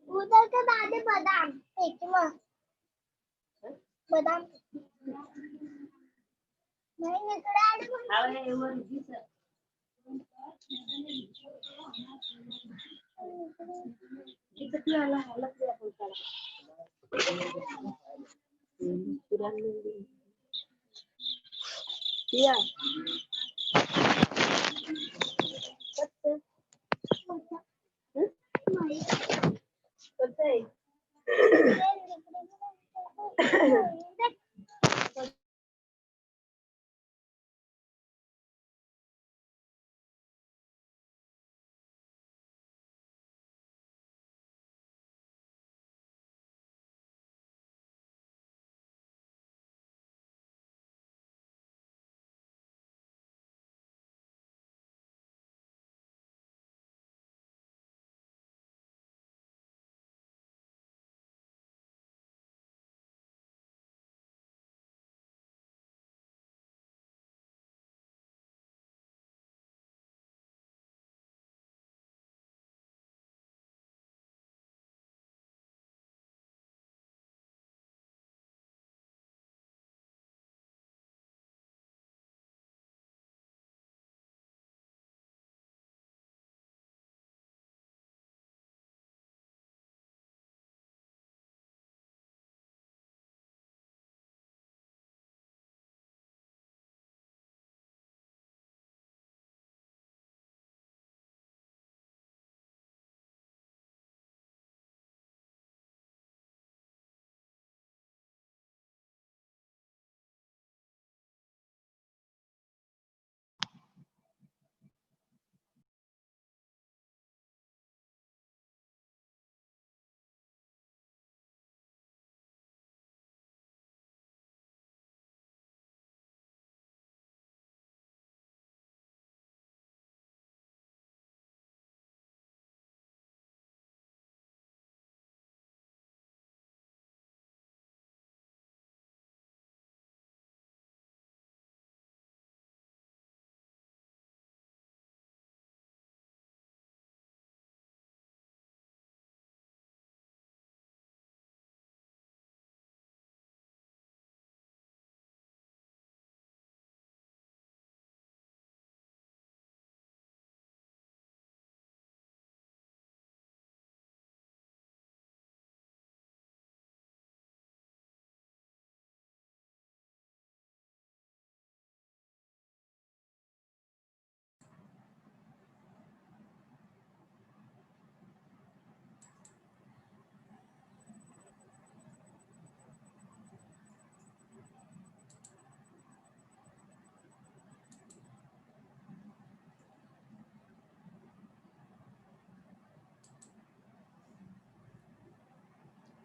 उधर के दादे बादाम बादाम नहीं निकला किती आला आला या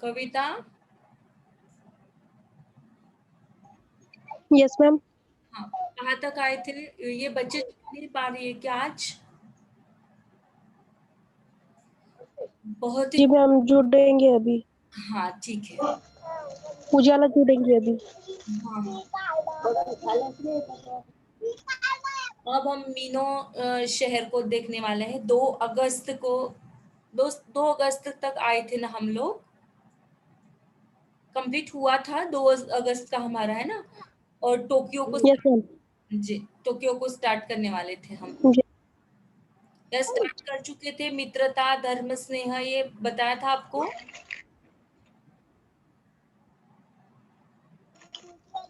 कविता यस मैम हाँ, कहाँ तक आए थे? ये बच्चे नहीं पा रही है क्या आज? बहुत ही जी मैम जुड़ेंगे अभी हाँ ठीक है उजाला जुड़ेंगे अभी हाँ अब हम मीनो शहर को देखने वाले हैं 2 अगस्त को 2 अगस्त तक आए थे ना हम लोग कंप्लीट हुआ था 2 अगस्त का हमारा है ना और टोक्यो को यस मैम जी टोक्यो को स्टार्ट करने वाले थे हम या स्टार्ट कर चुके थे मित्रता धर्म स्नेह ये बताया था आपको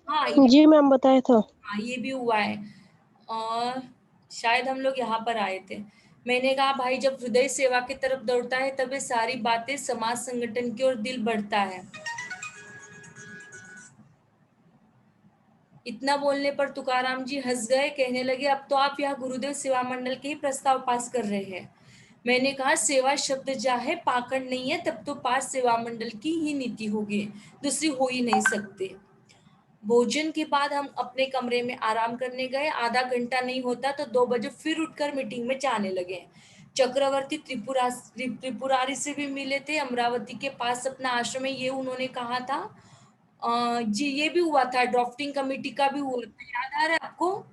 हाँ जी मैम बताया था हाँ ये भी हुआ है और शायद हम लोग यहाँ पर आए थे मैंने कहा भाई जब हृदय सेवा की तरफ दौड़ता है तब ये सारी बातें समाज संगठन की ओर दिल बढ़ता है इतना बोलने पर तुकाराम जी हंस गए कहने लगे अब तो आप यहाँ गुरुदेव सेवा मंडल के ही प्रस्ताव पास कर रहे हैं मैंने कहा सेवा शब्द चाहे पाखंड नहीं है तब तो पास सेवा मंडल की ही नीति होगी दूसरी हो ही नहीं सकती भोजन के बाद हम अपने कमरे में आराम करने गए आधा घंटा नहीं होता तो 2 बजे फिर उठकर मीटिंग में जाने लगे चक्रवर्ती त्रिपुरारी से भी मिले थे अमरावती के पास अपना आश्रम है ये उन्होंने कहा था जी ये भी हुआ था, ड्राफ्टिंग कमेटी का भी हुआ था, याद आ रहा है आपको?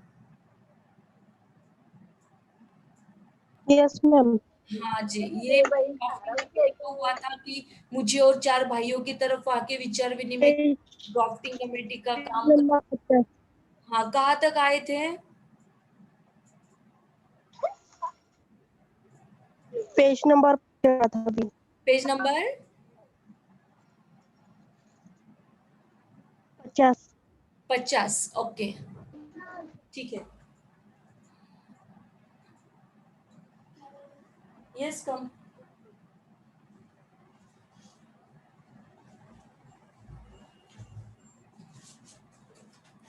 Yes ma'am. हाँ जी, ये ड्राफ्टिंग कमेटी का हुआ था कि मुझे और 4 भाइयों की तरफ आके विचार विनिमय पेज ड्राफ्टिंग कमेटी का काम कर। नंबर 50। हाँ, कहाँ तक आए थे? पेज नंबर क्या था अभी? Page number 50। 50। ओके, ठीक है। Yes, come.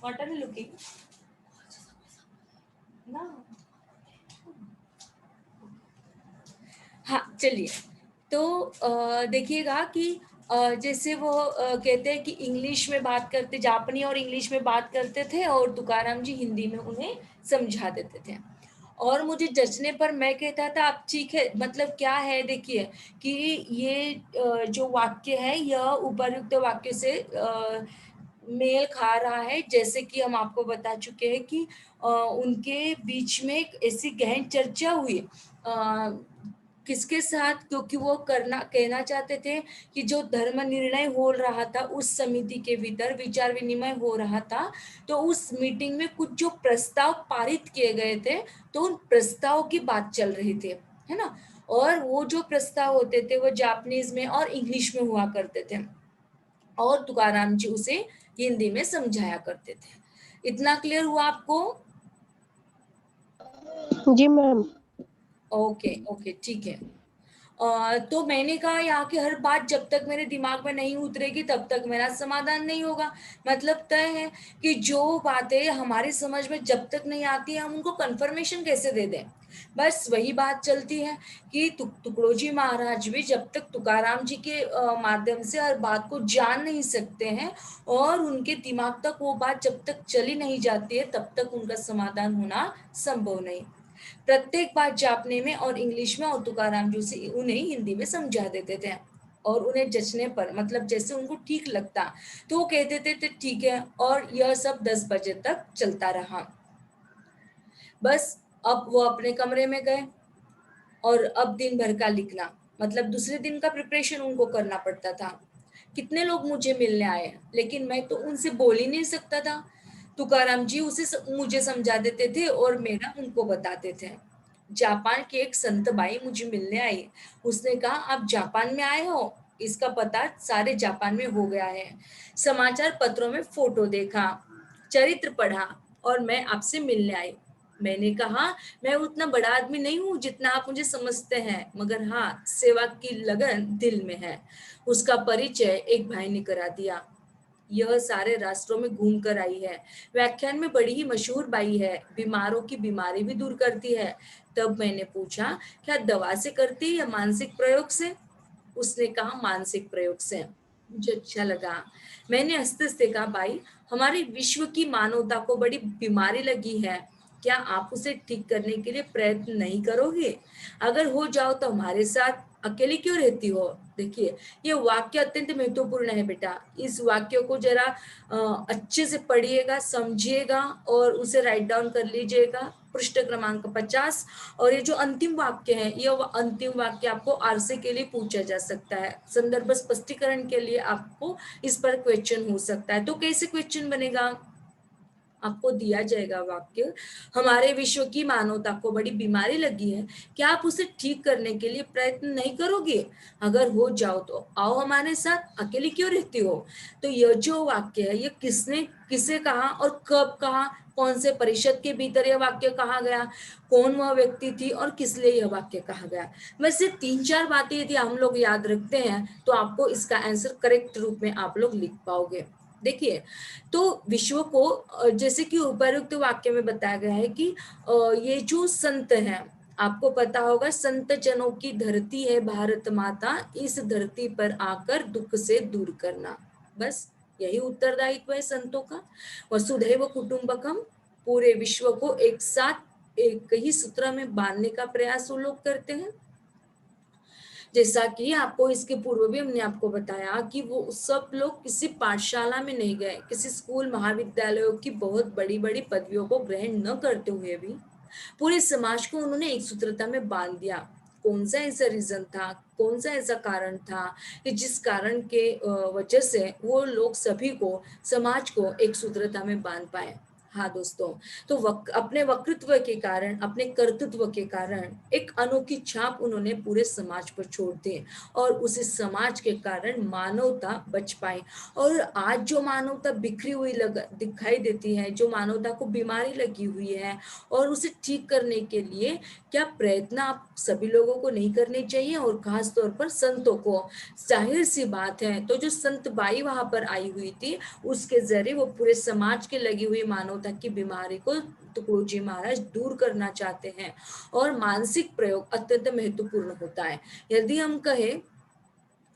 What are you looking? ना। हाँ, चलिए। तो देखिएगा कि जैसे वो कहते हैं कि इंग्लिश में बात करते, जापानी और इंग्लिश में बात करते थे और तुकाराम जी हिंदी में उन्हें समझा देते थे। और मुझे जचने पर मैं कहता था अब ठीक है, मतलब क्या है देखिए कि ये जो वाक्य है यह उपर्युक्त वाक्य से मेल खा रहा है, जैसे कि हम आपको बता चुके हैं कि उनके बीच में एक ऐसी गहन चर्चा हुई किसके साथ, क्योंकि वो करना कहना चाहते थे कि जो धर्म निर्णय हो रहा था उस समिति के भीतर विचार विनिमय हो रहा था, तो उस मीटिंग में कुछ जो प्रस्ताव पारित किए गए थे तो उन प्रस्ताव की बात चल रही थी, है ना। और वो जो प्रस्ताव होते थे वो जापानीज में और इंग्लिश में हुआ करते थे और तुकाराम जी उसे हिंदी में समझाया करते थे। इतना क्लियर हुआ आपको? जी मैम। ओके ओके, ठीक है। तो मैंने कहा यहाँ की हर बात जब तक मेरे दिमाग में नहीं उतरेगी तब तक मेरा समाधान नहीं होगा। मतलब तय है कि जो बातें हमारी समझ में जब तक नहीं आती हम उनको कंफर्मेशन कैसे दे दें। बस वही बात चलती है कि तुकडोजी महाराज भी जब तक तुकाराम जी के माध्यम से हर बात को जान नहीं सकते हैं और उनके दिमाग तक वो बात जब तक चली नहीं जाती है तब तक उनका समाधान होना संभव नहीं। प्रत्येक बात जापने में और इंग्लिश में और तुकाराम जी से उन्हें हिंदी में समझा देते थे और उन्हें जचने पर, मतलब जैसे उनको ठीक लगता तो वो कहते थे ठीक है, और यह सब 10 बजे तक चलता रहा। बस अब वो अपने कमरे में गए और अब दिन भर का लिखना, मतलब दूसरे दिन का प्रिपरेशन उनको करना पड़ता था। कितने लोग मुझे मिलने आए लेकिन मैं तो उनसे बोल ही नहीं सकता था। तुकाराम जी मुझे समझा देते थे और मेरा उनको बताते थे। जापान की एक संत बाई मुझे मिलने आई। उसने कहा आप जापान में आए हो, इसका पता सारे जापान में हो गया है। समाचार पत्रों में फोटो देखा, चरित्र पढ़ा और मैं आपसे मिलने आई। मैंने कहा मैं उतना बड़ा आदमी नहीं हूँ जितना आप मुझे समझते हैं, मगर हाँ सेवा की लगन दिल में है। उसका परिचय एक भाई ने करा दिया। यह सारे राष्ट्रों में घूम कर आई है, व्याख्यान में बड़ी ही मशहूर बाई है, बीमारों की बीमारी भी दूर करती है। तब मैंने पूछा क्या दवा से करती है या मानसिक प्रयोग से? उसने कहा मानसिक प्रयोग से। मुझे अच्छा लगा। मैंने हंसते हंसते कहा भाई हमारे विश्व की मानवता को बड़ी बीमारी लगी है, क्या आप उसे ठीक करने के लिए प्रयत्न नहीं करोगे? अगर हो जाओ तो हमारे साथ, अकेली क्यों रहती हो? देखिए ये वाक्य अत्यंत महत्वपूर्ण है बेटा, इस वाक्य को जरा अच्छे से पढ़िएगा, समझिएगा और उसे राइट डाउन कर लीजिएगा। पृष्ठ क्रमांक 50। और ये जो अंतिम वाक्य है ये अंतिम वाक्य आपको आरसे के लिए पूछा जा सकता है, संदर्भ स्पष्टीकरण के लिए आपको इस पर क्वेश्चन हो सकता है। तो कैसे क्वेश्चन बनेगा? आपको दिया जाएगा वाक्य, हमारे विश्व की मानवता को बड़ी बीमारी लगी है, क्या आप उसे ठीक करने के लिए प्रयत्न नहीं करोगे? अगर हो जाओ तो आओ हमारे साथ, अकेली क्यों रहती हो? तो यह जो वाक्य है ये किसने किसे कहा और कब कहा, कौन से परिषद के भीतर यह वाक्य कहा गया, कौन वह व्यक्ति थी और किस लिए यह वाक्य कहा गया। वैसे 3-4 बातें यदि हम लोग याद रखते हैं तो आपको इसका आंसर करेक्ट रूप में आप लोग लिख पाओगे। देखिए तो विश्व को जैसे कि उपरोक्त वाक्य में बताया गया है कि ये जो संत हैं, आपको पता होगा संत जनों की धरती है भारत माता, इस धरती पर आकर दुख से दूर करना। बस यही उत्तरदायित्व है संतों का। वसुधैव कुटुंबकम, पूरे विश्व को एक साथ एक ही सूत्र में बांधने का प्रयास वो लोग करते हैं। जैसा कि आपको इसके पूर्व भी हमने आपको बताया कि वो सब लोग किसी पाठशाला में नहीं गए, किसी स्कूल महाविद्यालयों की बहुत बड़ी-बड़ी पदवियों को ग्रहण न करते हुए भी पूरे समाज को उन्होंने एक सूत्रता में बांध दिया। कौन सा ऐसा रीजन था, कौन सा ऐसा कारण था कि जिस कारण के वजह से वो लोग सभी को, समाज को एक सूत्रता में बांध पाए। हाँ दोस्तों, तो अपने वक्तृत्व के कारण, अपने कर्तृत्व के कारण एक अनोखी छाप उन्होंने पूरे समाज पर छोड़ दी और उसी समाज के कारण मानवता बच पाई। और आज जो मानवता बिखरी हुई दिखाई देती है, जो मानवता को बीमारी लगी हुई है, और उसे ठीक करने के लिए क्या प्रयत्न आप सभी लोगों को नहीं करने चाहिए, और खास तौर पर संतों को। जाहिर सी बात है, तो जो संत बाई वहां पर आई हुई थी, उसके जरिए वो पूरे समाज के लगी हुई मानवता की बीमारी को तुकडोजी जी महाराज दूर करना चाहते हैं। और मानसिक प्रयोग अत्यंत महत्वपूर्ण होता है। यदि हम कहें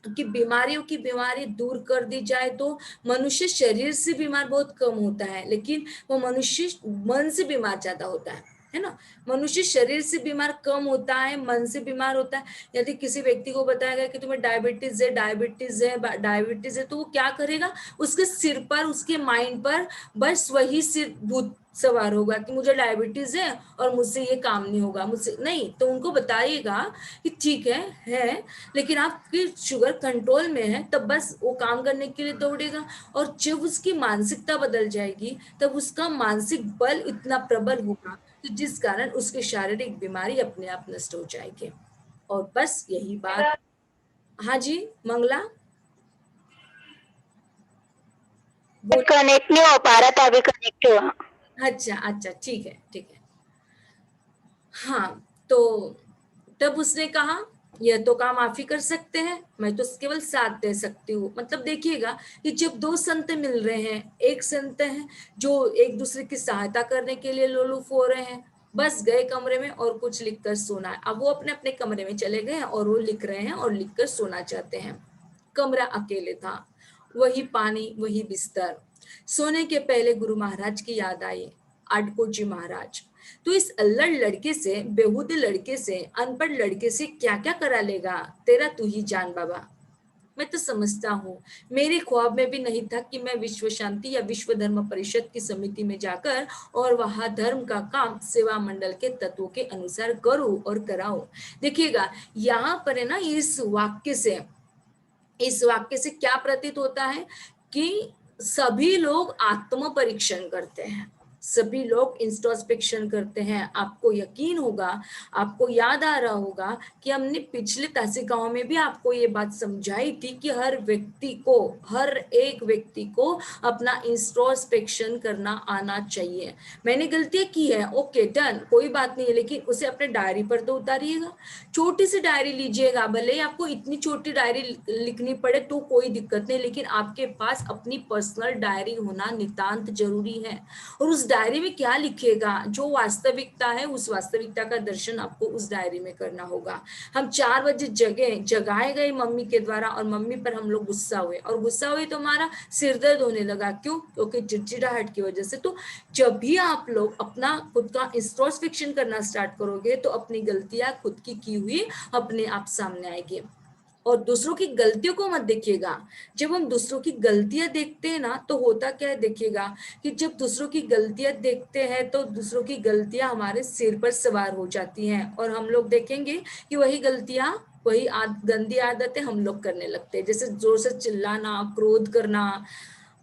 कि बीमारियों की बीमारी दूर कर दी जाए तो मनुष्य शरीर से बीमार बहुत कम होता है, लेकिन वो मनुष्य मन से बीमार ज्यादा होता है ना। मनुष्य शरीर से बीमार कम होता है, मन से बीमार होता है। यदि किसी व्यक्ति को बताया गया कि तुम्हें डायबिटीज है, डायबिटीज है, डायबिटीज है, तो वो क्या करेगा, उसके सिर पर, उसके माइंड पर बस वही सिर भूत सवार होगा कि मुझे डायबिटीज है और मुझसे ये काम नहीं होगा, मुझसे नहीं। तो उनको बताइएगा कि ठीक है, लेकिन आपकी शुगर कंट्रोल में है, तब बस वो काम करने के लिए दौड़ेगा। और जब उसकी मानसिकता बदल जाएगी, तब उसका मानसिक बल इतना प्रबल होगा कि जिस कारण उसकी शारीरिक बीमारी अपने आप नष्ट हो जाएगी। और बस यही बात। हाँ जी मंगला, बोल। कनेक्ट नहीं हो पा रहा था, अभी कनेक्ट हुआ। अच्छा अच्छा, ठीक है ठीक है। हाँ, तो तब उसने कहा यह तो काम आप ही कर सकते हैं, मैं तो केवल साथ दे सकती हूँ। मतलब देखिएगा कि जब दो संत मिल रहे हैं, एक संत है जो एक दूसरे की सहायता करने के लिए लोलुप हो रहे हैं, बस गए कमरे में और कुछ लिखकर सोना है। अब वो अपने अपने कमरे में चले गए और वो लिख रहे हैं और लिखकर सोना चाहते हैं। कमरा अकेले था, वही पानी, वही बिस्तर। सोने के पहले गुरु महाराज की याद आई, आडको जी महाराज। तो इस अल्लड़ लड़के से, बेहूदे लड़के से, अनपढ़ लड़के से क्या क्या करा लेगा, तेरा तू ही जान बाबा। मैं तो समझता हूँ, मेरे ख्वाब में भी नहीं था कि मैं विश्व शांति या विश्व धर्म परिषद की समिति में जाकर और वहां धर्म का काम सेवा मंडल के तत्वों के अनुसार करूं और कराऊं। देखिएगा यहाँ पर है ना, इस वाक्य से क्या प्रतीत होता है कि सभी लोग आत्म परीक्षण करते हैं, सभी लोग इंट्रोस्पेक्शन करते हैं। आपको यकीन होगा, आपको याद आ रहा होगा कि हमने पिछले तासिकाओं में भी आपको ये बात समझाई थी कि हर एक व्यक्ति को अपना इंट्रोस्पेक्शन करना आना चाहिए। मैंने गलतियां की है, ओके डन, कोई बात नहीं है, लेकिन उसे अपने डायरी पर तो उतारिएगा। छोटी सी डायरी लीजिएगा, भले ही आपको इतनी छोटी डायरी लिखनी पड़े तो कोई दिक्कत नहीं, लेकिन आपके पास अपनी पर्सनल डायरी होना नितांत जरूरी है। और उस डायरी में क्या लिखेगा, जो वास्तविकता है उस वास्तविकता का दर्शन आपको उस डायरी में करना होगा। हम 4 बजे जगाए गए मम्मी के द्वारा, और मम्मी पर हम लोग गुस्सा हुए, और गुस्सा हुए तो हमारा सिर दर्द होने लगा। क्यों? क्योंकि चिड़चिड़ाहट की वजह से। तो जब भी आप लोग अपना खुद का इंट्रोस्पेक्शन करना स्टार्ट करोगे, तो अपनी गलतियां खुद की हुई अपने आप सामने आएगी। और दूसरों की गलतियों को मत देखिएगा। जब हम दूसरों की गलतियां देखते हैं ना, तो होता क्या है, देखिएगा कि जब दूसरों की गलतियां देखते हैं तो दूसरों की गलतियां हमारे सिर पर सवार हो जाती हैं, और हम लोग देखेंगे कि वही गलतियां, वही गंदी आदतें हम लोग करने लगते हैं। जैसे जोर से चिल्लाना, क्रोध करना,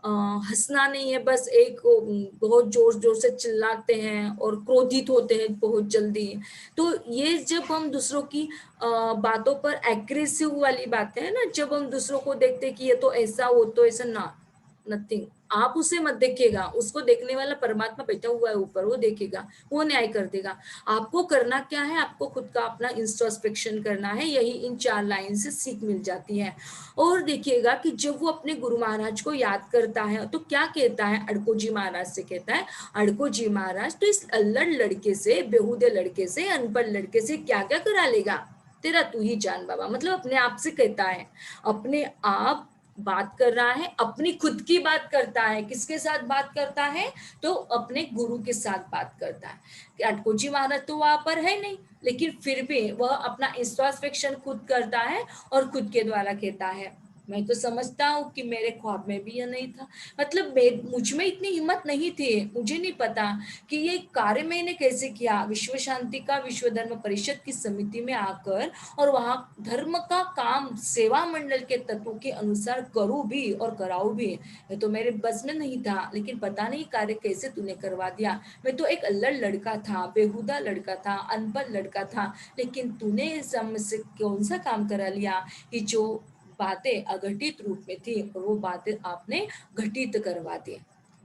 हंसना नहीं है, बस एक बहुत जोर जोर से चिल्लाते हैं और क्रोधित होते हैं बहुत जल्दी। तो ये जब हम दूसरों की बातों पर एग्रेसिव वाली बातें हैं ना, जब हम दूसरों को देखते हैं कि ये तो ऐसा, वो तो ऐसा, ना, नथिंग। आप उसे मत देखिएगा, उसको देखने वाला परमात्मा बैठा हुआ है ऊपर, वो देखेगा, वो न्याय कर देगा। आपको करना क्या है, आपको खुद का अपना इंट्रोस्पेक्शन करना है। यही इन 4 लाइन से सीख मिल जाती है। और देखिएगा कि जब वो अपने गुरु महाराज को याद करता है तो क्या कहता है, अड़को जी महाराज से कहता है, अड़को जी महाराज तो इस अल्लड़ लड़के से, बेहूदे लड़के से, अनपढ़ लड़के से क्या क्या करा लेगा, तेरा तू ही जान बाबा। मतलब अपने आप से कहता है, अपने आप बात कर रहा है, अपनी खुद की बात करता है, किसके साथ बात करता है, तो अपने गुरु के साथ बात करता है। काटकोजी महाराज तो वहां पर है नहीं, लेकिन फिर भी वह अपना इंट्रोस्पेक्शन खुद करता है और खुद के द्वारा कहता है, मैं तो समझता हूँ कि मेरे ख्वाब में भी यह नहीं था, मतलब मुझ में इतनी हिम्मत नहीं थी, मुझे नहीं पता कि ये कार्य मैंने कैसे किया, विश्व शांति का विश्व धर्म परिषद की समिति में आकर और वहां धर्म का काम सेवा मंडल के तत्वों के अनुसार करूं भी और कराऊं भी, ये तो मेरे बस में नहीं था, लेकिन पता नहीं कार्य कैसे तूने करवा दिया। मैं तो एक अल्लड़ लड़का था, बेहुदा लड़का था, अनपढ़ लड़का था, लेकिन तूने मुझसे कौन सा काम करा लिया कि जो बातें अघटित रूप में थी और वो बातें आपने घटित करवा दी।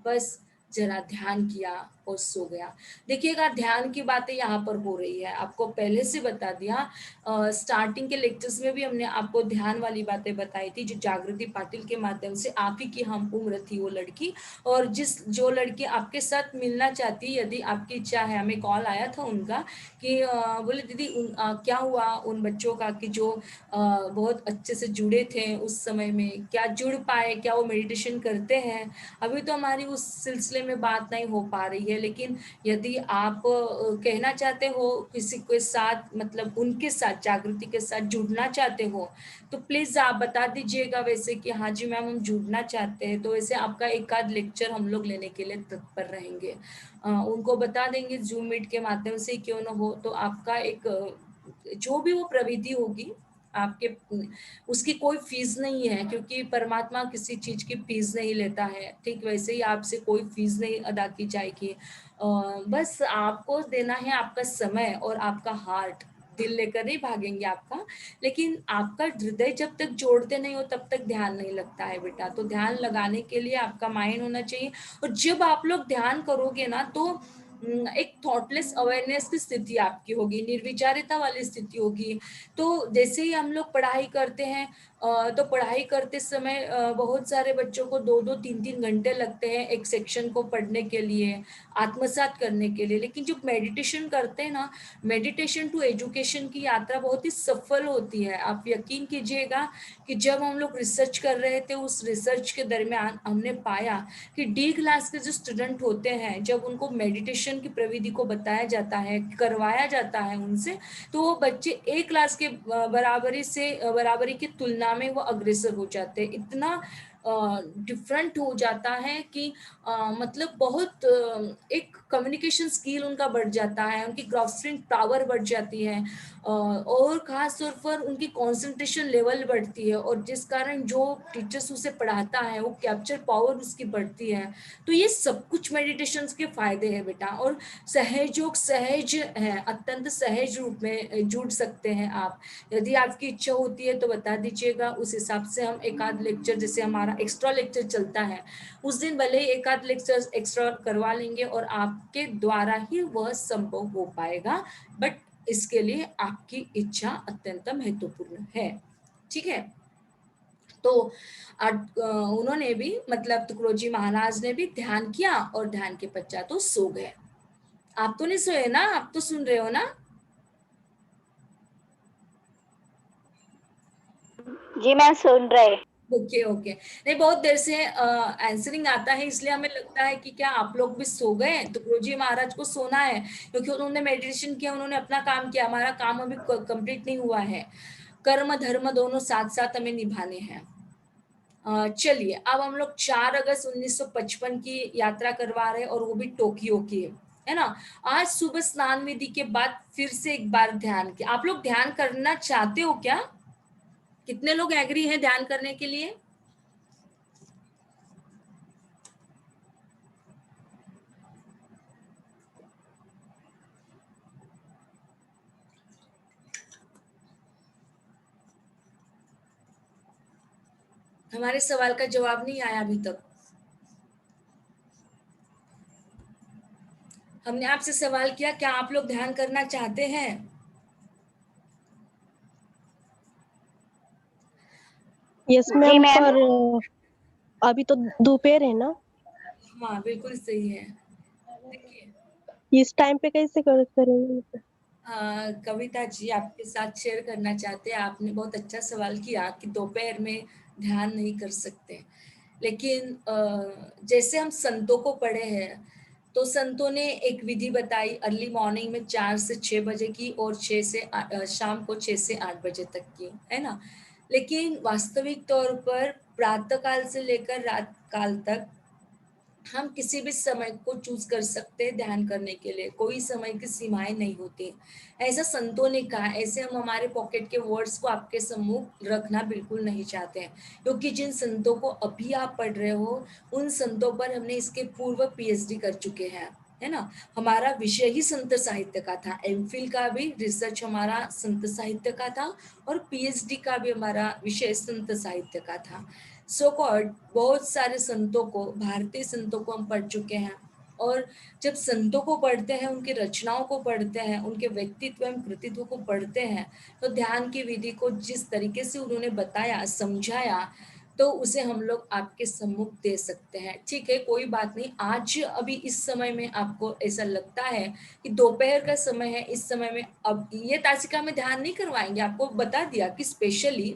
बस जरा ध्यान किया और सो गया। देखिएगा, ध्यान की बातें यहाँ पर हो रही है, आपको पहले से बता दिया। स्टार्टिंग के लेक्चर्स में भी हमने आपको ध्यान वाली बातें बताई थी, जो जागृति पाटिल के माध्यम से आप ही की हम उम्र थी वो लड़की, और जो लड़की आपके साथ मिलना चाहती, यदि आपकी इच्छा है, हमें कॉल आया था उनका कि बोले दीदी क्या हुआ उन बच्चों का कि जो बहुत अच्छे से जुड़े थे उस समय में, क्या जुड़ पाए, क्या वो मेडिटेशन करते हैं। अभी तो हमारी उस सिलसिले में बात नहीं हो पा रही है, लेकिन यदि आप कहना चाहते हो किसी के साथ, मतलब उनके साथ जागृति के साथ जुड़ना चाहते हो, तो प्लीज आप बता दीजिएगा वैसे कि हाँ जी मैम हम जुड़ना चाहते हैं, तो वैसे आपका एक आध लेक्चर हम लोग लेने के लिए तत्पर रहेंगे। उनको बता देंगे जूम मीट के माध्यम से क्यों ना हो, तो आपका एक जो भी वो प्रविधि होगी आपके, उसकी कोई फीस नहीं है, क्योंकि परमात्मा किसी चीज की फीस नहीं लेता है, ठीक वैसे ही आपसे कोई फीस नहीं अदा की जाएगी। बस आपको देना है आपका समय और आपका हार्ट, दिल लेकर नहीं भागेंगे आपका, लेकिन आपका हृदय जब तक जोड़ते नहीं हो तब तक ध्यान नहीं लगता है बेटा। तो ध्यान लगाने के लिए आपका माइंड होना चाहिए, और जब आप लोग ध्यान करोगे ना तो एक थॉटलेस अवेयरनेस की स्थिति आपकी होगी, निर्विचारिता वाली स्थिति होगी। तो जैसे ही हम लोग पढ़ाई करते हैं, तो पढ़ाई करते समय बहुत सारे बच्चों को 2-2 3-3 घंटे लगते हैं एक सेक्शन को पढ़ने के लिए, आत्मसात करने के लिए, लेकिन जब मेडिटेशन करते हैं ना, मेडिटेशन टू एजुकेशन की यात्रा बहुत ही सफल होती है। आप यकीन कीजिएगा कि जब हम लोग रिसर्च कर रहे थे, उस रिसर्च के दरमियान हमने पाया कि डी क्लास के जो स्टूडेंट होते हैं, जब उनको मेडिटेशन की प्रविधि को बताया जाता है, करवाया जाता है उनसे, तो वो बच्चे ए क्लास के बराबरी की तुलना में वो अग्रसर हो जाते हैं। इतना डिफरेंट हो जाता है कि मतलब बहुत एक कम्युनिकेशन स्किल उनका बढ़ जाता है, उनकी ग्रास्पिंग पावर बढ़ जाती है, और खास तौर पर उनकी कंसंट्रेशन लेवल बढ़ती है, और जिस कारण जो टीचर्स उसे पढ़ाता है वो कैप्चर पावर उसकी बढ़ती है। तो ये सब कुछ मेडिटेशन के फायदे हैं बेटा, और सहयोग सहज है, अत्यंत सहज रूप में जुड़ सकते हैं आप। यदि आपकी इच्छा होती है तो बता दीजिएगा, उस हिसाब से हम एक आध लेक्चर, जैसे हमारा एक्स्ट्रा लेक्चर चलता है उस दिन भले ही एक आध लेक्चर एक्स्ट्रा करवा लेंगे, और आपके द्वारा ही वह संभव हो पाएगा, बट इसके लिए आपकी इच्छा अत्यंत महत्वपूर्ण है। ठीक है, तो उन्होंने भी, मतलब तुकड़ोजी महाराज ने भी ध्यान किया, और ध्यान के पश्चात तो सो गए। आप तो नहीं सोए ना, आप तो सुन रहे हो ना? जी मैम सुन रहे। ओके ओके, नहीं बहुत देर से आंसरिंग आता है, इसलिए हमें लगता है कि क्या आप लोग भी सो गए। तो गुरुजी महाराज को सोना है, क्योंकि उन्होंने मेडिटेशन किया, उन्होंने अपना काम किया, हमारा काम अभी कंप्लीट नहीं हुआ है। कर्म धर्म दोनों साथ साथ हमें निभाने हैं। चलिए, अब हम लोग 4 अगस्त 1955 की यात्रा करवा रहे हैं, और वो भी टोक्यो की, है ना। आज सुबह स्नान विधि के बाद फिर से एक बार ध्यान किया। आप लोग ध्यान करना चाहते हो क्या? कितने लोग एग्री हैं ध्यान करने के लिए? हमारे सवाल का जवाब नहीं आया अभी तक। हमने आपसे सवाल किया, क्या आप लोग ध्यान करना चाहते हैं? यस जी मैम, मैम। पर अभी तो दोपहर है ना, हाँ बिल्कुल सही है। देखिए, इस टाइम पे कैसे करेंगे? कविता जी आपके साथ शेयर करना चाहते हैं। आपने बहुत अच्छा सवाल किया कि दोपहर में ध्यान नहीं कर सकते। लेकिन जैसे हम संतों को पढ़े हैं, तो संतों ने एक विधि बताई अर्ली मॉर्निंग में 4 से 6 बजे की और शाम को 6 से 8 बजे तक की, है ना? लेकिन वास्तविक तौर पर प्रातः काल से लेकर रात काल तक हम किसी भी समय को चूज कर सकते हैं ध्यान करने के लिए, कोई समय की सीमाएं नहीं होती। ऐसा संतों ने कहा, ऐसे हम हमारे पॉकेट के वर्ड्स को आपके सम्मुख रखना बिल्कुल नहीं चाहते हैं, क्योंकि जिन संतों को अभी आप पढ़ रहे हो उन संतों पर हमने इसके पूर्व पीएचडी कर चुके हैं, है ना? हमारा विषय ही संत साहित्य का था, एमफिल का भी रिसर्च हमारा संत साहित्य का था और पीएचडी का भी हमारा विषय संत साहित्य का था। सो कॉल्ड बहुत सारे संतों को, भारतीय संतों को हम पढ़ चुके हैं। और जब संतों को पढ़ते हैं, उनकी रचनाओं को पढ़ते हैं, उनके व्यक्तित्व एवं कृतित्व को पढ़ते हैं, तो ध्यान की विधि को जिस तरीके से उन्होंने बताया, समझाया, तो उसे हम लोग आपके सम्मुख दे सकते हैं। ठीक है, कोई बात नहीं। आज अभी इस समय में आपको ऐसा लगता है कि दोपहर का समय है, इस समय में अब ये तासिका में ध्यान नहीं करवाएंगे। आपको बता दिया कि स्पेशली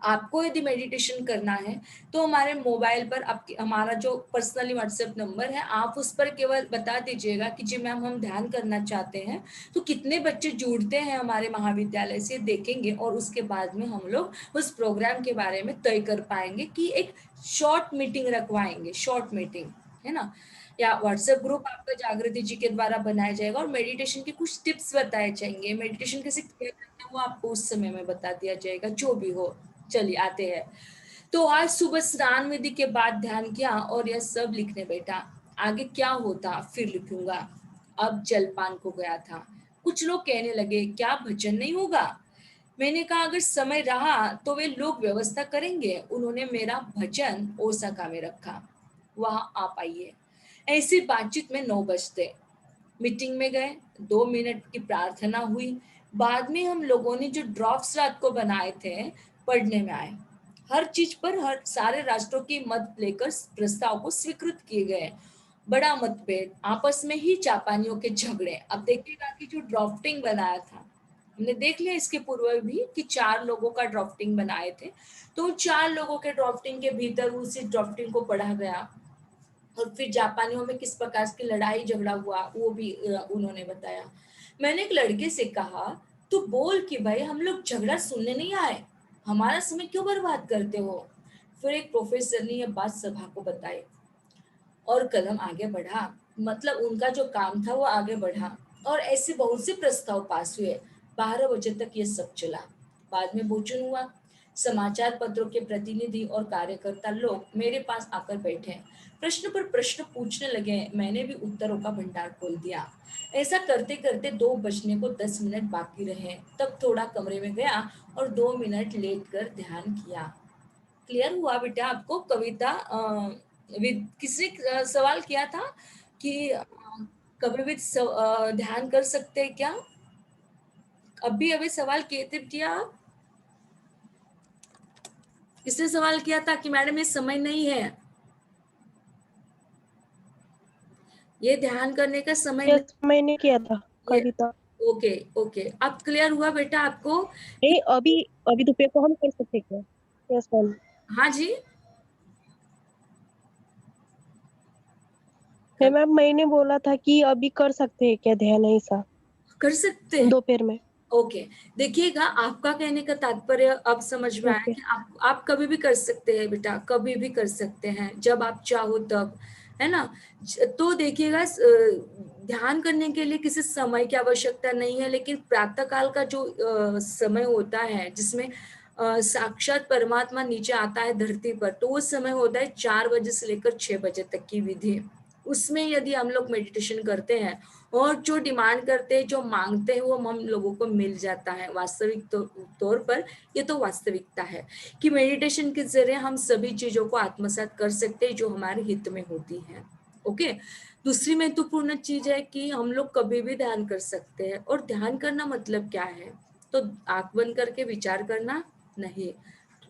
आपको यदि मेडिटेशन करना है तो हमारे मोबाइल पर आपकी हमारा जो पर्सनली व्हाट्सएप नंबर है, आप उस पर केवल बता दीजिएगा कि जी मैम हम ध्यान करना चाहते हैं। तो कितने बच्चे जुड़ते हैं हमारे महाविद्यालय से देखेंगे और उसके बाद में हम लोग उस प्रोग्राम के बारे में तय कर पाएंगे कि एक शॉर्ट मीटिंग रखवाएंगे, शॉर्ट मीटिंग, है ना? या व्हाट्सएप ग्रुप आपका जागृति जी के द्वारा बनाया जाएगा और मेडिटेशन के कुछ टिप्स बताए जाएंगे। मेडिटेशन कैसे किया जाता है वो आपको उस समय में बता दिया जाएगा, जो भी हो। चलिए आते हैं। तो आज सुबह स्नान विधि के बाद ध्यान किया और यह सब लिखने बैठा। आगे क्या होता फिर लिखूंगा। अब जलपान को गया था। कुछ लोग कहने लगे क्या भजन नहीं होगा? मैंने कहा अगर समय रहा तो वे लोग व्यवस्था करेंगे। उन्होंने मेरा भजन ओसाका में रखा, वहां आप आइए। ऐसी बातचीत में 9 बजते। मीटिंग में गए, 2 मिनट की प्रार्थना हुई। बाद में हम लोगों ने जो ड्राफ्ट्स रात को बनाए थे पढ़ने में आए। हर चीज पर हर सारे राष्ट्रों की मत लेकर प्रस्ताव को स्वीकृत किए गए। बड़ा मतभेद, आपस में ही जापानियों के झगड़े। अब देखिएगा कि जो ड्राफ्टिंग बनाया था, हमने देख लिया इसके पूर्व भी कि 4 लोगों का ड्राफ्टिंग बनाए थे, तो 4 लोगों के ड्राफ्टिंग के भीतर उसी ड्राफ्टिंग को पढ़ा गया और फिर जापानियों में किस प्रकार की लड़ाई झगड़ा हुआ वो भी उन्होंने बताया। मैंने एक लड़के से कहा तू बोल कि भाई हम लोग झगड़ा सुनने नहीं आए, हमारा समय क्यों बर्बाद करते हो? फिर एक प्रोफेसर ने यह बात सभा को बताई और कदम आगे बढ़ा। मतलब उनका जो काम था वो आगे बढ़ा और ऐसे बहुत से प्रस्ताव पास हुए। 12 बजे तक ये सब चला। बाद में भोजन हुआ। समाचार पत्रों के प्रतिनिधि और कार्यकर्ता लोग मेरे पास आकर बैठे, प्रश्न पर प्रश्न पूछने लगे। मैंने भी उत्तरों का भंडार खोल दिया। ऐसा करते करते 2 बजने को 10 मिनट बाकी रहे। तब थोड़ा कमरे में गया और 2 मिनट लेटकर ध्यान किया। क्लियर हुआ बेटा आपको? कविता किसने सवाल किया था कि कभी भी ध्यान कर सकते हैं क्या? अभी अभी सवाल किए थे क्या आप? किसने सवाल किया था कि मैडम ये समय नहीं है, ये ध्यान करने का समय नहीं? यस, मैंने किया था ये कविता। ओके ओके, अब क्लियर हुआ बेटा आपको? नहीं, अभी अभी दोपहर को हम कर सकते हैं क्या? Yes ma'am. हाँ जी, मैम मैंने बोला था कि अभी कर सकते हैं क्या ध्यान ऐसा कर सकते हैं। दोपहर में? ओके, देखिएगा आपका कहने का तात्पर्य अब समझ में आया ओके। कि आप कभी भी कर सकते हैं बेटा, कभी भी कर सकते हैं जब आप चाहो तब, है ना? तो देखिएगा ध्यान करने के लिए किसी समय की आवश्यकता नहीं है, लेकिन प्रातः काल का जो समय होता है जिसमें साक्षात परमात्मा नीचे आता है धरती पर, तो वो समय होता है 4 बजे से लेकर 6 बजे तक की विधि। उसमें यदि हम लोग मेडिटेशन करते हैं और जो डिमांड करते हैं, जो मांगते हैं, वो हम लोगों को मिल जाता है। वास्तविक तौर पर ये तो वास्तविकता है कि मेडिटेशन के जरिए हम सभी चीजों को आत्मसात कर सकते हैं जो हमारे हित में होती है। ओके, दूसरी महत्वपूर्ण चीज है कि हम लोग कभी भी ध्यान कर सकते हैं। और ध्यान करना मतलब क्या है? तो आंख बंद करके विचार करना नहीं।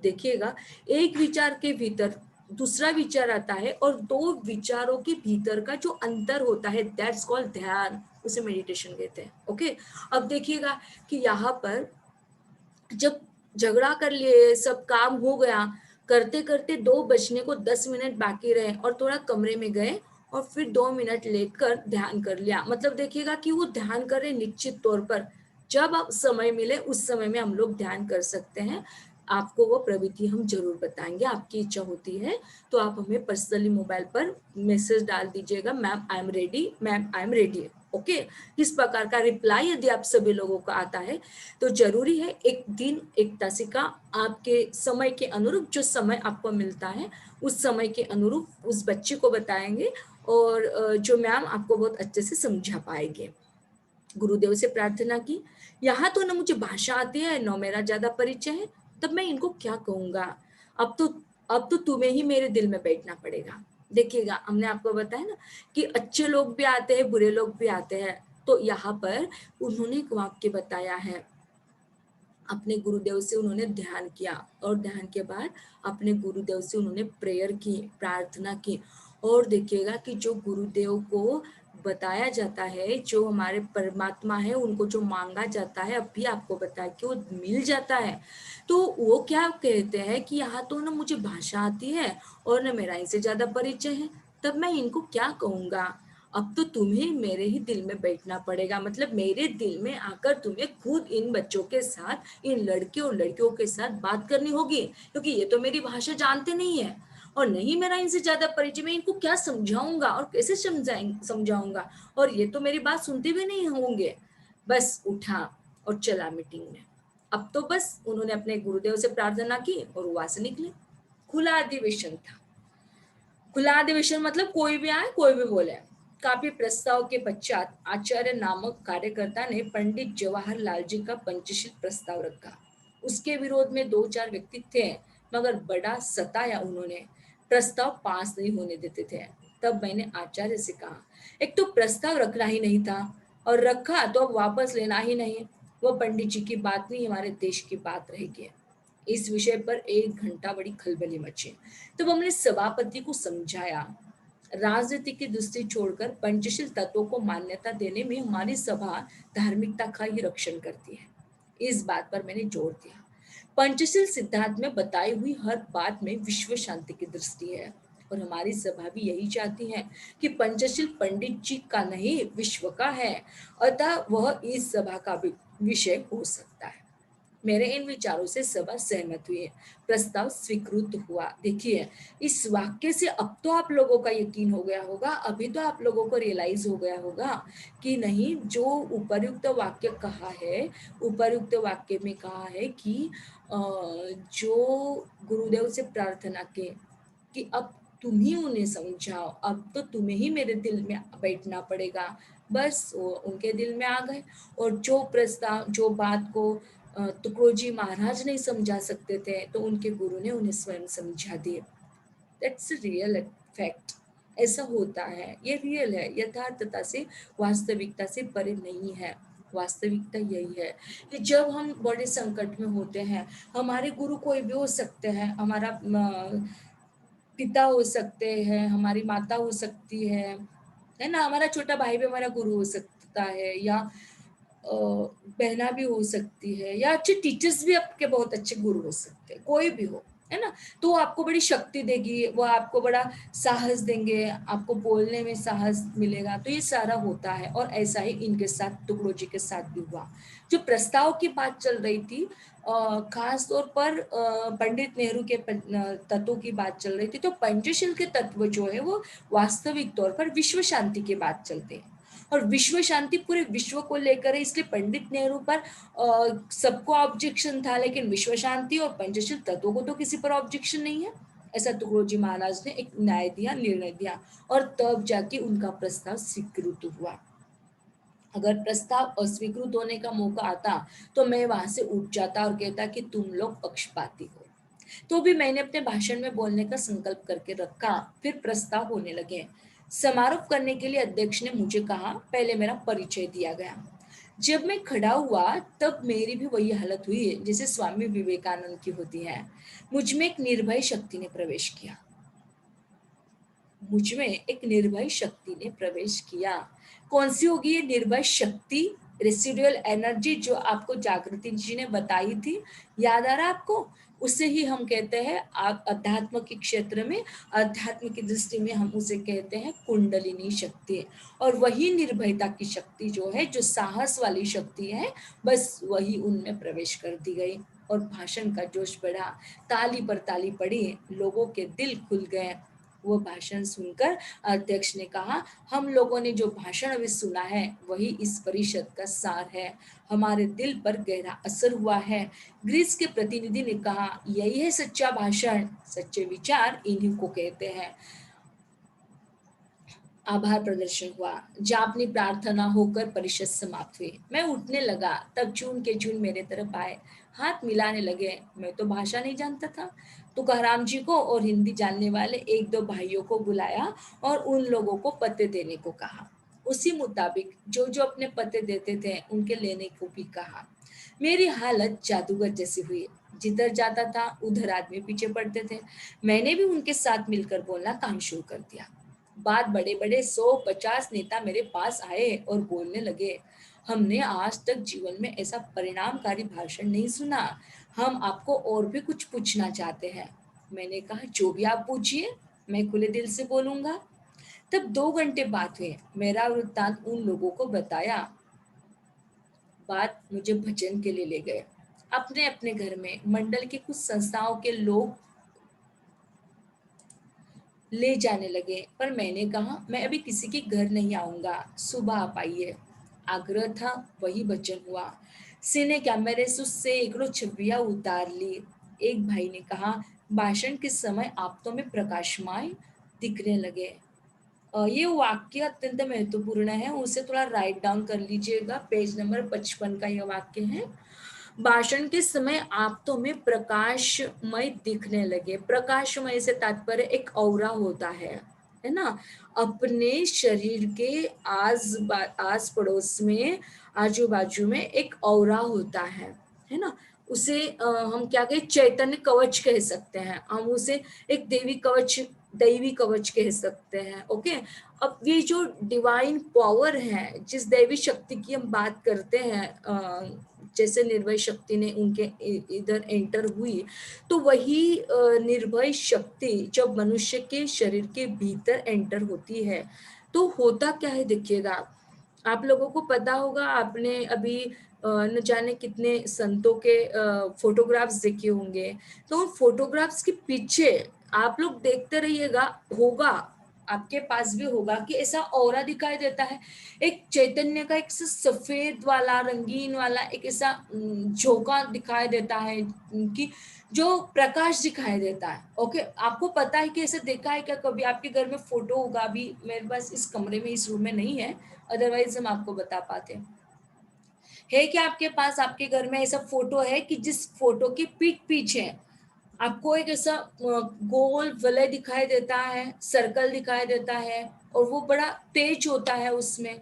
देखिएगा, एक विचार के भीतर दूसरा विचार आता है और 2 विचारों के भीतर का जो अंतर होता है, दैट्स कॉल्ड ध्यान, उसे मेडिटेशन कहते हैं। ओके, अब देखिएगा कि यहाँ पर जब झगड़ा कर लिए, सब काम हो गया, करते करते 2 बजने को 10 मिनट बाकी रहे और थोड़ा कमरे में गए और फिर 2 मिनट लेटकर ध्यान कर लिया। मतलब देखिएगा कि वो ध्यान कर रहे निश्चित तौर पर। जब आप समय मिले उस समय में हम लोग ध्यान कर सकते हैं। आपको वो प्रवृत्ति हम ज़रूर बताएँगे, आपकी इच्छा होती है तो आप हमें पर्सनली मोबाइल पर मैसेज डाल दीजिएगा, ma'am I am ready, ma'am I am ready. Okay, इस प्रकार का रिप्लाई यदि आप सभी लोगों को आता है तो जरूरी है एक दिन एक तासिका आपके समय के अनुरूप, जो समय आपको मिलता है उस समय के अनुरूप उस बच्चे को बताएंगे और जो मैम आपको बहुत अच्छे से समझा पाएंगे। गुरुदेव से प्रार्थना की, यहाँ तो ना मुझे भाषा आती है न मेरा ज्यादा परिचय है, तब मैं इनको क्या कहूंगा। अब तो अब तो तुम्हें ही मेरे दिल में बैठना पड़ेगा। देखिएगा, हमने आपको बताया ना कि अच्छे लोग भी आते हैं, बुरे लोग भी आते हैं। तो यहाँ पर उन्होंने एक वाक्य बताया है, अपने गुरुदेव से उन्होंने ध्यान किया और ध्यान के बाद अपने गुरुदेव से उन्होंने प्रेयर की, प्रार्थना की। और देखिएगा कि जो गुरुदेव को बताया जाता है, जो हमारे परमात्मा है उनको जो मांगा जाता है, अभी आपको बताया कि वो मिल जाता है। तो वो क्या कहते हैं कि यहाँ तो ना मुझे भाषा आती है और ना मेरा इनसे ज्यादा परिचय है, तब मैं इनको क्या कहूंगा। अब तो तुम्हें मेरे ही दिल में बैठना पड़ेगा, मतलब मेरे दिल में आकर तुम्हें खुद इन बच्चों के साथ, इन लड़के और लड़कियों के साथ बात करनी होगी, क्योंकि ये तो मेरी भाषा जानते नहीं है और नहीं मेरा इनसे ज्यादा परिचय। मैं इनको क्या समझाऊंगा और कैसे समझाऊंगा, और ये तो मेरी बात सुनते भी नहीं होंगे। बस उठा और चला मीटिंग में। अब तो बस उन्होंने अपने गुरुदेव से प्रार्थना की और वहां से निकले। खुला अधिवेशन था। खुला अधिवेशन मतलब कोई भी आए कोई भी बोले। काफी प्रस्ताव के पश्चात आचार्य नामक कार्यकर्ता ने पंडित जवाहरलाल जी का पंचशील प्रस्ताव रखा। उसके विरोध में 2-4 व्यक्ति थे, मगर बड़ा सताया उन्होंने, प्रस्ताव पास नहीं होने देते थे। तब मैंने आचार्य से कहा, एक तो प्रस्ताव रखना ही नहीं था और रखा तो अब वापस लेना ही नहीं। वो पंडित जी की बात नहीं, हमारे देश की बात रहेगी। इस विषय पर 1 घंटा बड़ी खलबली मची। तब हमने सभापति को समझाया, राजनीति की दृष्टि छोड़कर पंचशील तत्वों को मान्यता देने में हमारी सभा धार्मिकता का ही रक्षण करती है। इस बात पर मैंने जोर दिया। पंचशील सिद्धांत में बताई हुई हर बात में विश्व शांति की दृष्टि है और हमारी सभा भी यही चाहती है कि पंचशील पंडित जी का नहीं विश्व का है, अतः वह इस सभा का भी विषय हो सकता है। मेरे इन विचारों से सभा सहमत हुई है, प्रस्ताव स्वीकृत हुआ। देखिए, इस वाक्य से अब तो आप लोगों का यकीन हो गया होगा, अभी तो आप लोगों को रियलाइज हो गया होगा कि नहीं, जो उपर्युक्त वाक्य कहा है, उपर्युक्त वाक्य में कहा है कि जो गुरुदेव से प्रार्थना के कि अब तुम ही उन्हें समझाओ, अब तो तुम्हें ही मेरे दिल में बैठना पड़ेगा। बस वो उनके दिल में आ गए और जो प्रस्ताव, जो बात को तुकडोजी महाराज नहीं समझा सकते थे, तो उनके गुरु ने उन्हें स्वयं समझा दिए। That's real fact. ऐसा होता है, ये रियल है, यथार्थता से, वास्तविकता से परे नहीं है। वास्तविकता यही है कि जब हम बड़े संकट में होते हैं, हमारे गुरु कोई भी हो सकते हैं, हमारा पिता हो सकते हैं, हमारी माता हो सकती है ना, हमारा छोटा भाई भी हमारा गुरु हो सकता है, या बहना भी हो सकती है, या अच्छे टीचर्स भी आपके बहुत अच्छे गुरु हो सकते हैं, कोई भी हो, है ना। तो वो आपको बड़ी शक्ति देगी, वो आपको बड़ा साहस देंगे, आपको बोलने में साहस मिलेगा। तो ये सारा होता है और ऐसा ही इनके साथ, टुकड़ो जी के साथ भी हुआ। जो प्रस्ताव की बात चल रही थी, खास तौर पर पंडित नेहरू के तत्वों की बात चल रही थी, तो पंचशील के तत्व जो है वो वास्तविक तौर पर विश्व शांति की बात चलते हैं और विश्व शांति पूरे विश्व को लेकर है। इसलिए पंडित नेहरू पर सबको ऑब्जेक्शन था, लेकिन विश्व शांति और पंचशील तत्वों को तो किसी पर ऑब्जेक्शन नहीं है। ऐसा तुकडोजी महाराज ने एक न्याय दिया, निर्णय दिया और तब जाके उनका प्रस्ताव स्वीकृत हुआ। अगर प्रस्ताव अस्वीकृत होने का मौका आता तो मैं वहां से उठ जाता और कहता कि तुम लोग पक्षपाती हो। तो भी मैंने अपने भाषण में बोलने का संकल्प करके रखा। फिर प्रस्ताव होने लगे। समारोह करने के लिए अध्यक्ष ने मुझे कहा, पहले मेरा परिचय दिया गया। जब मैं खड़ा हुआ तब मेरी भी वही हालत हुई जैसे स्वामी विवेकानंद की होती है। मुझ में एक निर्भय शक्ति ने प्रवेश किया। मुझ में एक निर्भय शक्ति ने प्रवेश किया। कौन सी होगी ये निर्भय शक्ति? रेसिडुअल एनर्जी जो आपको जागृति जी ने बताई थी, याद आ रहा आपको? उसे ही हम कहते हैं आप अध्यात्म के क्षेत्र में, अध्यात्म की दृष्टि में हम उसे कहते हैं कुंडलिनी शक्ति। और वही निर्भयता की शक्ति जो है, जो साहस वाली शक्ति है, बस वही उनमें प्रवेश कर दी गई और भाषण का जोश बढ़ा, ताली पर ताली पड़ी, लोगों के दिल खुल गए। वो भाषण सुनकर अध्यक्ष ने कहा, हम लोगों ने जो भाषण अभी सुना है वही इस परिषद का सार है, हमारे दिल पर गहरा असर हुआ है। ग्रीस के प्रतिनिधि ने कहा, यही है सच्चा भाषण, सच्चे विचार इन्हीं को कहते हैं। आभार प्रदर्शन हुआ। जापनी प्रार्थना होकर परिषद समाप्त हुई। मैं उठने लगा, तब चून के चून मेरे तरफ आए, हाथ मिलाने लगे। मैं तो भाषा नहीं जानता था। तुकाराम जी को और हिंदी जानने वाले एक दो भाइयों को बुलाया और उन लोगों को पते देने को कहा। उसी मुताबिक जो जो अपने पते देते थे उनके लेने को भी कहा। मेरी हालत जादूगर जैसी हुई। जिधर जाता था उधर आदमी पीछे पड़ते थे। मैंने भी उनके साथ मिलकर बोलना काम शुरू कर दिया। बाद बड़े बड़े 150 नेता मेरे पास आए और बोलने लगे, हमने आज तक जीवन में ऐसा परिणामकारी भाषण नहीं सुना, हम आपको और भी कुछ पूछना चाहते हैं। मैंने कहा, जो भी आप पूछिए, मैं खुले दिल से बोलूंगा। तब 2 घंटे बात हुए। मेरा वृत्तांत उन लोगों को बताया। बात मुझे भजन के लिए ले गए। अपने अपने घर में मंडल के कुछ संस्थाओं के लोग ले जाने लगे, पर मैंने कहा, मैं अभी किसी के घर नहीं आऊंगा, सुबह आप आइए। आग्रह था, वही वचन हुआ। सिने कैमरे से उससे एक छवियां उतार ली। एक भाई ने कहा, भाषण के समय आप तो में प्रकाशमाय दिखने लगे। ये वाक्य अत्यंत महत्वपूर्ण है, उसे थोड़ा राइट डाउन कर लीजिएगा। पेज नंबर 55 का यह वाक्य है। भाषण के समय आप तो में प्रकाशमय दिखने लगे। प्रकाशमय से तात्पर्य एक औरा होता है ना। अपने शरीर के आस पड़ोस में, आजू बाजू में एक औरा होता है ना। उसे हम क्या कहें, चैतन्य कवच कह सकते हैं, हम उसे एक दैवी कवच कह सकते हैं। ओके, अब ये जो डिवाइन पावर है, जिस दैवी शक्ति की हम बात करते हैं, जैसे निर्भय शक्ति ने उनके इधर एंटर हुई, तो वही निर्भय शक्ति जब मनुष्य के शरीर के भीतर एंटर होती है तो होता क्या है, देखिएगा। आप लोगों को पता होगा, आपने अभी न जाने कितने संतों के फोटोग्राफ्स देखे होंगे, तो उन फोटोग्राफ्स के पीछे आप लोग देखते रहिएगा, होगा आपके पास भी होगा कि ऐसा ऑरा दिखाई देता है, एक चैतन्य का एक सफेद वाला, रंगीन वाला एक ऐसा झोंका दिखाई देता है, कि जो प्रकाश दिखाई देता है। ओके, आपको पता है कि ऐसे देखा है क्या कभी? आपके घर में फोटो होगा, अभी मेरे पास इस कमरे में, इस रूम में नहीं है, अदरवाइज हम आपको बता पाते है कि आपके पास, आपके घर में ऐसा फोटो है कि जिस फोटो की पीठ पीछे आपको एक ऐसा गोल वलय दिखाई देता है, सर्कल दिखाई देता है, और वो बड़ा तेज होता है उसमें।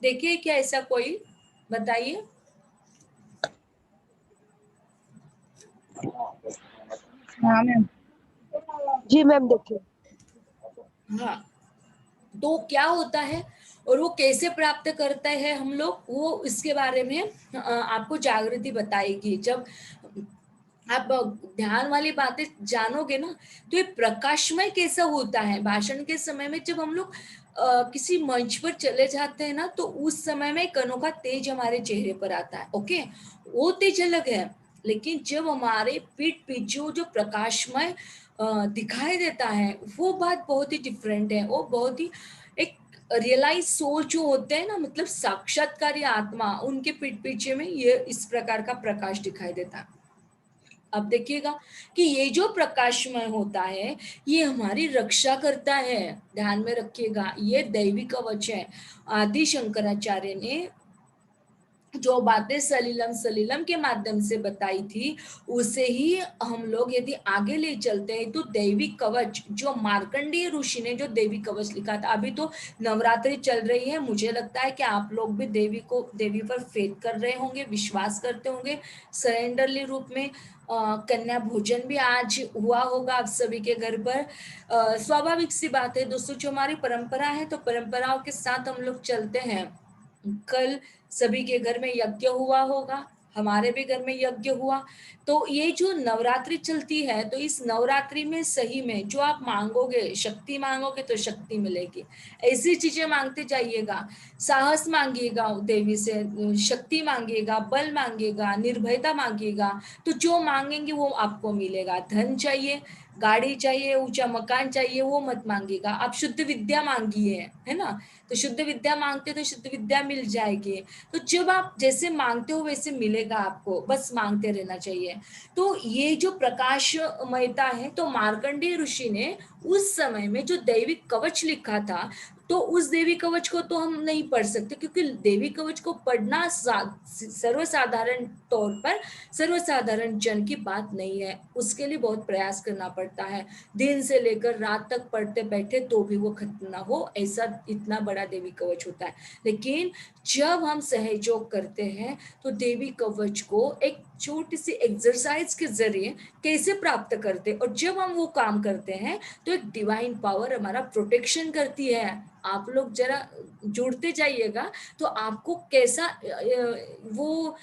देखिए क्या ऐसा कोई, बताइए। हाँ मैम। जी मैम, देखिए। हाँ, तो क्या होता है और वो कैसे प्राप्त करते हैं हम लोग, वो इसके बारे में आपको जागृति बताएगी। जब आप ध्यान वाली बातें जानोगे ना, तो ये प्रकाशमय कैसा होता है भाषण के समय में। जब हम लोग किसी मंच पर चले जाते हैं ना, तो उस समय में एक अनोखा तेज हमारे चेहरे पर आता है। ओके, वो तेज अलग है, लेकिन जब हमारे पीठ पीछे जो प्रकाशमय दिखाई देता है, वो बात बहुत ही डिफरेंट है। वो बहुत ही एक रियलाइज सोल जो होते हैं ना, मतलब साक्षात्कारी आत्मा, उनके पीठ पीछे में ये इस प्रकार का प्रकाश दिखाई देता है। अब देखिएगा कि ये जो प्रकाशमय होता है, ये हमारी रक्षा करता है। ध्यान में रखिएगा, ये दैवी कवच है। आदि शंकराचार्य ने जो बातें सलीलम सलीलम के माध्यम से बताई थी, उसे ही हम लोग यदि आगे ले चलते हैं, तो दैवी कवच, जो मार्कंडेय ऋषि ने जो दैवी कवच लिखा था, अभी तो नवरात्रि चल रही है, मुझे लगता है कि आप लोग भी देवी पर फेथ कर रहे होंगे, विश्वास करते होंगे सरेंडरली रूप में। कन्या भोजन भी आज हुआ होगा आप सभी के घर पर। स्वाभाविक सी बात है दोस्तों, जो हमारी परंपरा है, तो परंपराओं के साथ हम लोग चलते हैं। कल सभी के घर में यज्ञ हुआ होगा, हमारे भी घर में यज्ञ हुआ। तो ये जो नवरात्रि चलती है, तो इस नवरात्रि में सही में जो आप मांगोगे, शक्ति मांगोगे तो शक्ति मिलेगी। ऐसी चीजें मांगते जाइएगा, साहस मांगिएगा देवी से, शक्ति मांगिएगा, बल मांगिएगा, निर्भयता मांगिएगा, तो जो मांगेंगे वो आपको मिलेगा। धन चाहिए, गाड़ी चाहिए, ऊंचा मकान चाहिए, वो मत मांगिएगा। आप शुद्ध विद्या मांगिए, है ना। तो शुद्ध विद्या मांगते तो शुद्ध विद्या मिल जाएगी। तो जब आप जैसे मांगते हो वैसे मिलेगा आपको, बस मांगते रहना चाहिए। तो ये जो प्रकाशमयता है, तो मार्कंडेय ऋषि ने उस समय में जो दैविक कवच लिखा था, तो उस देवी कवच को तो हम नहीं पढ़ सकते, क्योंकि देवी कवच को पढ़ना सर्वसाधारण तौर पर सर्वसाधारण जन की बात नहीं है। उसके लिए बहुत प्रयास करना पड़ता है, दिन से लेकर रात तक पढ़ते बैठे तो भी वो खत्म ना हो, ऐसा इतना बड़ा देवी कवच होता है। लेकिन जब हम सहयोग करते हैं तो देवी कवच को एक छोटी सी एक्सरसाइज के जरिए कैसे प्राप्त करते, और जब हम वो काम करते हैं तो एक डिवाइन पावर हमारा प्रोटेक्शन करती है। आप लोग जरा जुड़ते जाइएगा तो आपको कैसा वो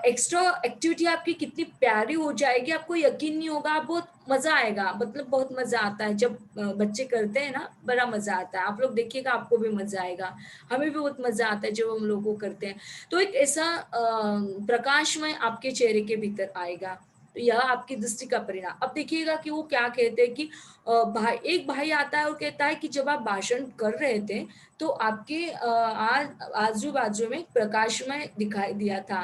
एक्स्ट्रा एक्टिविटी आपकी कितनी प्यारी हो जाएगी, आपको यकीन नहीं होगा। आप बहुत मजा आएगा, मतलब बहुत मजा आता है जब बच्चे करते हैं ना, बड़ा मजा आता है। आप लोग देखिएगा, आपको भी मजा आएगा, हमें भी बहुत मजा आता है जब हम लोग को करते हैं। तो एक ऐसा प्रकाशमय आपके चेहरे के भीतर आएगा। तो यह आपकी दृष्टि का परिणाम। अब देखिएगा कि वो क्या कहते हैं कि भाई, एक भाई आता है और कहता है कि जब आप भाषण कर रहे थे तो आपके आजू बाजू में प्रकाशमय दिखाई दिया था।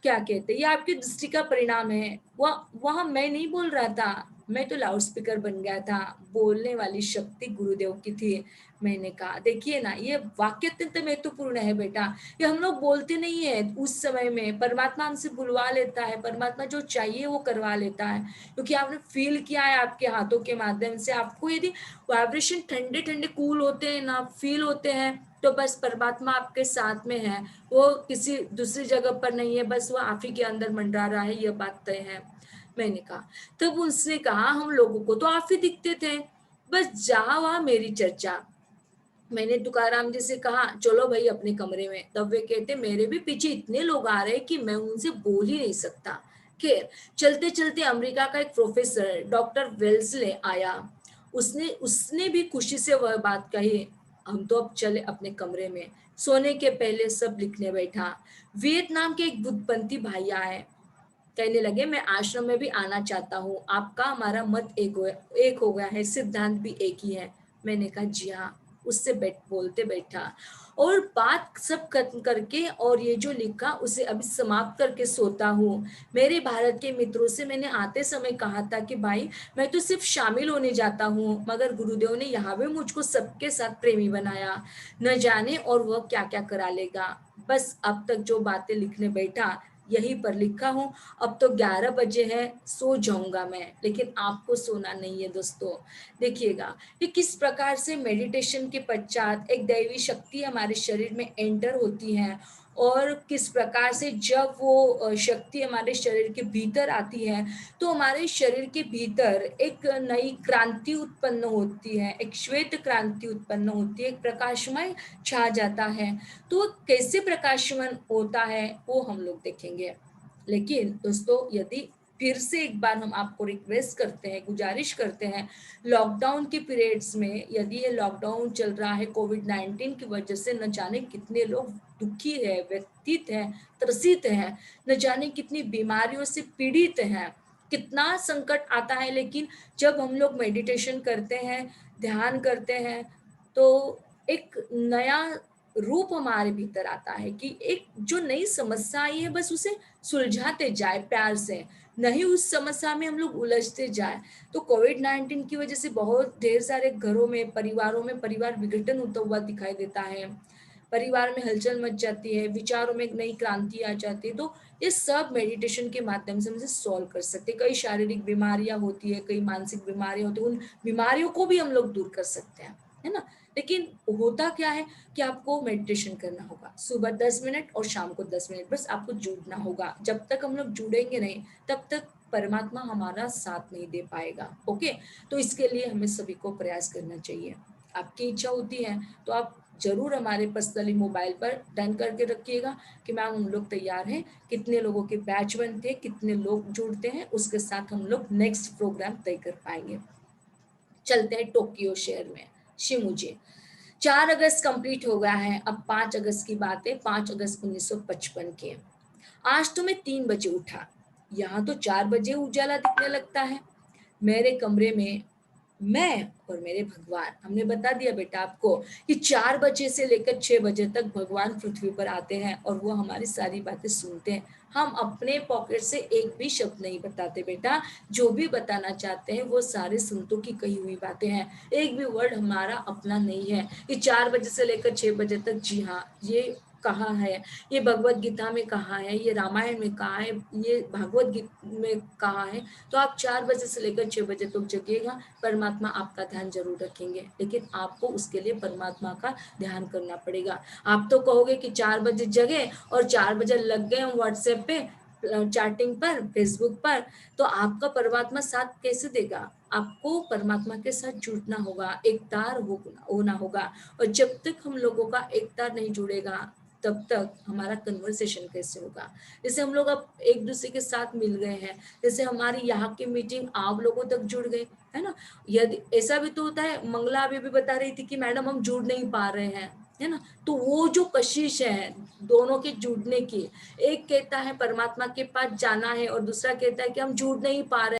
क्या कहते हैं, ये आपकी दृष्टि का परिणाम है। वहां मैं नहीं बोल रहा था, मैं तो लाउड स्पीकर बन गया था, बोलने वाली शक्ति गुरुदेव की थी। मैंने कहा देखिए ना, ये वाक्य अत्यंत महत्वपूर्ण है बेटा। ये हम लोग बोलते नहीं है, उस समय में परमात्मा हमसे बुलवा लेता है, परमात्मा जो चाहिए वो करवा लेता है, क्योंकि आपने फील किया है आपके हाथों के माध्यम से। आपको यदि वाइब्रेशन ठंडे ठंडे कूल होते हैं ना, फील होते हैं, तो बस परमात्मा आपके साथ में है, वो किसी दूसरी जगह पर नहीं है, बस वो आप ही के अंदर मंडरा रहा है, यह बात तय है। मैंने कहा, तब उसने कहा हम लोगों को तो आप ही दिखते थे, बस जहां वहां मेरी चर्चा। मैंने तुकाराम जी से कहा चलो भाई अपने कमरे में। तब वे कहते मेरे भी पीछे इतने लोग आ रहे हैं कि मैं उनसे बोल ही नहीं सकता। खैर, चलते चलते अमेरिका का एक प्रोफेसर डॉक्टर वेल्सले आया। उसने उसने भी खुशी से वह बात कही। हम तो अब चले अपने कमरे में। सोने के पहले सब लिखने बैठा। वियतनाम के एक बुद्धपंथी भाई आए, कहने लगे मैं आश्रम में भी आना चाहता हूँ, आपका हमारा मत एक हो गया है, सिद्धांत भी एक ही है। मैंने कहा जी हाँ। उससे बोलते बैठा और बात सब खत्म करके, और ये जो लिखा उसे अभी समाप्त करके सोता हूँ। मेरे भारत के मित्रों से मैंने आते समय कहा था कि भाई मैं तो सिर्फ शामिल होने जाता हूँ, मगर गुरुदेव ने यहाँ भी मुझको सबके साथ प्रेमी बनाया, न जाने और वह क्या क्या करा लेगा। बस अब तक जो बातें लिखने बैठा यहीं पर लिखा हूँ। अब तो 11 बजे है, सो जाऊंगा मैं, लेकिन आपको सोना नहीं है दोस्तों। देखिएगा कि किस प्रकार से मेडिटेशन के पश्चात एक दैवी शक्ति हमारे शरीर में एंटर होती है, और किस प्रकार से जब वो शक्ति हमारे शरीर के भीतर आती है तो हमारे शरीर के भीतर एक नई क्रांति उत्पन्न होती है, एक श्वेत क्रांति उत्पन्न होती है, एक प्रकाशमय छा जाता है। तो कैसे प्रकाशमान होता है वो हम लोग देखेंगे। लेकिन दोस्तों, यदि फिर से एक बार हम आपको रिक्वेस्ट करते हैं, गुजारिश करते हैं, लॉकडाउन के पीरियड्स में यदि ये लॉकडाउन चल रहा है कोविड-19 की वजह से, न जाने कितने लोग दुखी है, व्यथित है, त्रसित है, न जाने कितनी बीमारियों से पीड़ित हैं, कितना संकट आता है। लेकिन जब हम लोग मेडिटेशन करते हैं, ध्यान करते हैं, तो एक नया रूप हमारे भीतर आता है कि एक जो नई समस्या आई है बस उसे सुलझाते जाए प्यार से, नहीं उस समस्या में हम लोग उलझते जाए। तो कोविड-19 की वजह से बहुत ढेर सारे घरों में, परिवारों में परिवार विघटन होता हुआ दिखाई देता है, परिवार में हलचल मच जाती है, विचारों में एक नई क्रांति आ जाती है। तो ये सब मेडिटेशन के माध्यम से हम इसे सॉल्व कर सकते हैं। कई शारीरिक बीमारियां होती है, कई मानसिक बीमारियां होती है, उन बीमारियों को भी हम लोग दूर कर सकते हैं, है ना। लेकिन होता क्या है कि आपको मेडिटेशन करना होगा, सुबह 10 मिनट और शाम को 10 मिनट, बस आपको जुड़ना होगा। जब तक हम लोग जुड़ेंगे नहीं, तब तक परमात्मा हमारा साथ नहीं दे पाएगा। ओके, तो इसके लिए हमें सभी को प्रयास करना चाहिए। आपकी इच्छा होती है तो आप जरूर हमारे पर्सनली मोबाइल पर डन करके रखिएगा कि मैम हम लोग तैयार हैं, कितने लोगों के बैच बनते हैं, कितने लोग जुड़ते हैं, उसके साथ हम लोग नेक्स्ट प्रोग्राम तय कर पाएंगे। चलते हैं टोक्यो शहर में, शिमुजे। 4 अगस्त कंप्लीट हो गया है, अब 5 अगस्त की बात है, 5 अगस्त 1955 की। आज तो मैं 3 बजे उठा, यहाँ तो 4 बजे उजाला दिखने लगता है। मेरे कमरे में मैं और मेरे भगवान, हमने बता दिया बेटा आपको कि 4 बजे से लेकर 6 बजे तक भगवान पृथ्वी पर आते हैं और वो हमारी सारी बातें सुनते हैं। हम अपने पॉकेट से एक भी शब्द नहीं बताते बेटा, जो भी बताना चाहते हैं वो सारे संतों की कही हुई बातें हैं, एक भी वर्ड हमारा अपना नहीं है। ये 4 बजे से लेकर 6 बजे तक, जी हाँ, ये कहा है, ये भगवत गीता में कहा है, ये रामायण में कहा है, ये भागवत गीता में कहा है। तो आप 4 बजे से लेकर 6 बजे तक जगिएगा, परमात्मा आपका ध्यान जरूर रखेंगे, लेकिन आपको उसके लिए परमात्मा का ध्यान करना पड़ेगा। आप तो कहोगे कि 4 बजे जगे और 4 बजे लग गए हम व्हाट्सएप पे चैटिंग पर, फेसबुक पर, तो आपका परमात्मा साथ कैसे देगा? आपको परमात्मा के साथ जुड़ना होगा, एक तार होना होगा, और जब तक हम लोगों का एक तार नहीं जुड़ेगा तब तक हमारा कन्वर्सेशन कैसे होगा? जैसे हम लोग अब एक दूसरे के साथ मिल गए हैं, जैसे हमारी यहाँ की मीटिंग आप लोगों तक जुड़ गई है ना। यदि ऐसा भी तो होता है, मंगला अभी भी बता रही थी कि मैडम हम जुड़ नहीं पा रहे हैं, है ना। तो वो जो कशिश है दोनों के जुड़ने की, एक कहता है परमात्मा के पास जाना है और दूसरा कहता है कि हम जुड़ नहीं पा रहे